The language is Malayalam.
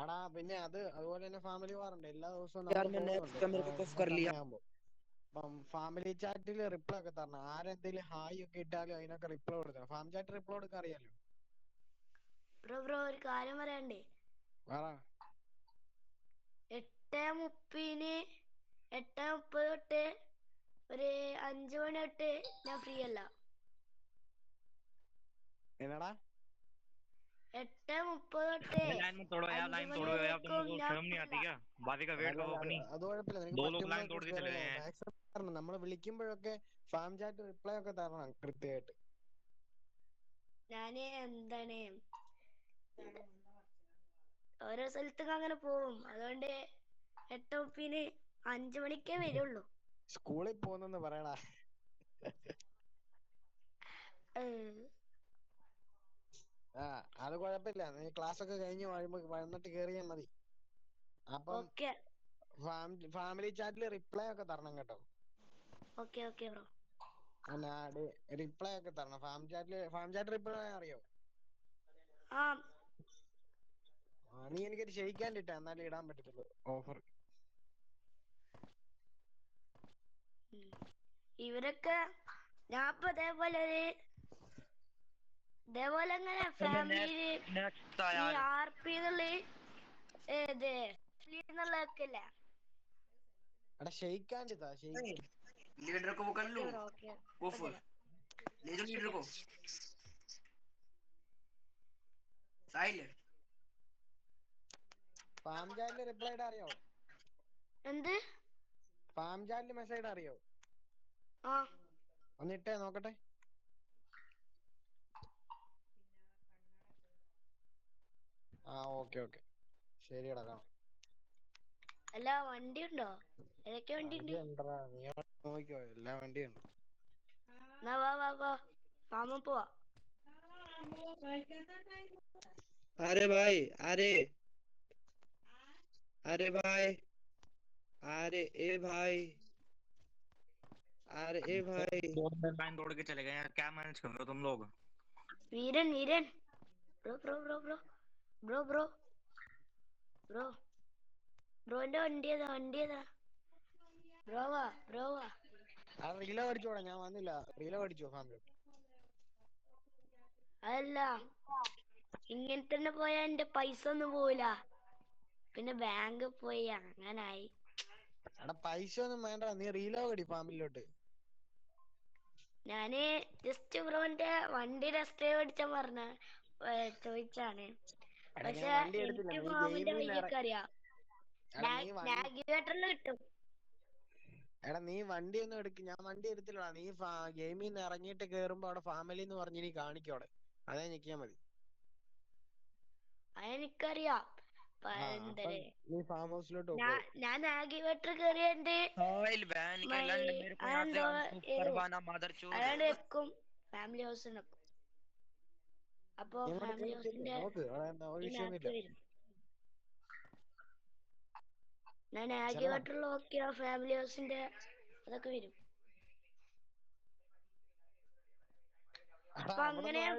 ആടാ പിന്നെ അതുപോലെ തന്നെ ഫാമിലി വാറുണ്ട് എല്ലാ ദിവസവും यार നമ്മൾ मैंने പോകുന്നുണ്ട് उसका मेरे को कुछ कर लिया। സമയമാകുമ്പോൾ. അപ്പം ഫാമിലി ചാറ്റിൽ റിപ്ലൈ ഒക്കെ തരണം. ആരെന്തെങ്കിലും ഹായ് ഒക്കെ ഇട്ടാലും അതിനൊക്കെ റിപ്ലൈ കൊടുക്കണം. ഫാമിലി ചാറ്റ് റിപ്ലൈ കൊടുക്കാൻ അറിയാലോ? ബ്രോ ഒരു കാര്യം പറയണ്ടേ? പറ. 8:30 തൊട്ട് ഒരു 5 മണി തൊട്ട് ഞാൻ ഫ്രീ അല്ല. എന്നടാ? 8:30 തൊട്ട് लाइन में तोड़ो यार, 5 लाइन മണി तोड़ो यार, വരേക്കും तुमको ഞാൻ शर्म नहीं ഫ്രീ आती അല്ല. क्या? भाभी का वेट करो अपनी। അത് കുഴപ്പമില്ല, നിനക്ക് 2 लोग लाइन പറ്റുമ്പോഴൊക്കെ तोड़ के चले കയറിയാ गए हैं। മാക്സിമം നമ്മൾ വിളിക്കുമ്പോഴൊക്കെ ഫാം ചാറ്റ് റിപ്ലൈ ഒക്കെ തരണം കൃത്യമായിട്ട്. ഞാന് എന്താണ് ഓരോ സ്ഥലത്തും അങ്ങനെ പോവും. അതുകൊണ്ട് 8:30 5 മണിക്കേ വരുള്ളൂ. സ്കൂളിൽ പോകുന്നെന്ന് പറയടാ. അത് കുഴപ്പമില്ല, നീ ക്ലാസ് ഒക്കെ കഴിഞ്ഞ് വന്നിട്ട് കേറിയാ മതി. അപ്പം ഓക്കെ ഫാമിലി ചാറ്റിൽ റിപ്ലൈ ഒക്കെ തരണം കേട്ടോ. Okay okay bro. റിപ്ലൈ ഒക്കെ തരണം ഫാം ചാറ്റ് റിപ്ലൈ അറിയോ? ആ നീ എനിക്കൊരു ക്ഷയിക്കാൻ ഇട്ടാ എന്നാലേ ഇടാൻ പറ്റത്തുള്ളൂ ഓഫർ. ഇവരൊക്കെ ഞാൻ ഇപ്പൊ ഇതേപോലെ ഇങ്ങനെ ഫാമിലി नेक्स्ट ഈ यार। RP എന്നുള്ളതൊക്കെ ഇല്ലേ? എടാ ഷെയ്ക്കാൻ ഇതാ ഷെയ്ക്കാൻ. लीडर को वो कर लूं, ഓക്കെ वो फुल ले लो लीडर को साहिल। ഫാം ചാറ്റിൽ റിപ്ലൈ ഇടാൻ അറിയോ? എന്ത്? ഫാം ചാറ്റിൽ മെസ്സേജ് ഇടാൻ അറിയോ? ആ ഒന്നിട്ടേ നോക്കട്ടെ. ഓക്കെ ശരിയടാ, കാണാം. അല്ല വണ്ടി ഉണ്ടോ? ഏതൊക്കെ വണ്ടി ഉണ്ട്? വണ്ടി ഉണ്ടടാ, നീ നോക്കിക്കോ, എല്ലാ വണ്ടിയും ഉണ്ട്. എന്നാ വാ മാമ പോവാ. अरे भाई, अरे अरे भाई, अरे ए भाई, अरे ए भाई। 2 लाइन तोड़ के चले गए यार, क्या मैनेज कर रहे हो तुम लोग? വീരൻ ബ്രോ ബ്രോന്റെ വണ്ടി ഏതാ? ബ്രോ വാ. റീല പഠിച്ചോടാ, ഞാൻ വന്നില്ല. റീല പഠിച്ചോ ഫാമിലി? അതല്ല, ഇങ്ങനെ തന്നെ പോയാ എന്റെ പൈസ ഒന്നും പോവില്ല. പിന്നെ ബാങ്ക് പോയി അങ്ങനായി. എടാ പൈസ ഒന്നും വേണ്ട, നീ റീലോ പഠി ഫാമിലിയിലോട്ട്. ഞാന് ജസ്റ്റ് ബ്രോന്റെ വണ്ടി ടെസ്റ്റ് ഡ്രൈവ് അടിച്ചാൻ ചോദിച്ചാണ്. എടാ ഞാൻ പക്ഷെ വണ്ടി എടുത്തില്ല, എനിക്ക് നീ മാമിന്റെ ഗെയിമിൽ നിന്ന് വഴിയൊക്കെ അറിയാം. എടാ നീ നാവിഗേറ്ററിൽ കിട്ടും. എടാ നീ വണ്ടി ഒന്നും ഞാൻ വണ്ടി എടുത്തില്ലടാ. നീ ഗെയിമിൽ നിന്ന് ഇറങ്ങിയിട്ട് കേറുമ്പോ അവിടെ ഫാമിലി എന്ന് പറഞ്ഞ് നീ കാണിക്കും അവിടെ, അതേ ഞെക്കിയാ മതി. അതെനിക്കറിയാം. അപ്പം നീ ഫാം ഹൗസിലോട്ട് ഞാൻ നാവിഗേറ്റർ കയറിയതിന്റെ साहिल बहन के लंड, मेरे को यहाँ से അതെന്തോ अनप्रूफ करवाना मदरचोद। അവിടെ വെക്കും, ഫാമിലി ഹൗസിൽ വെക്കും. അപ്പൊ ഫാമിലി ഹൗസിന്റെ നോക്ക്, ഒരു ഇതിനകത്ത് വിഷയമൊന്നുമില്ല. വരും. ഞാൻ നാവിഗേറ്ററിൽ നോക്കിയ ഫാമിലി ഹൗസിന്റെ അതൊക്കെ വരും. അപ്പൊ അങ്ങനെയാ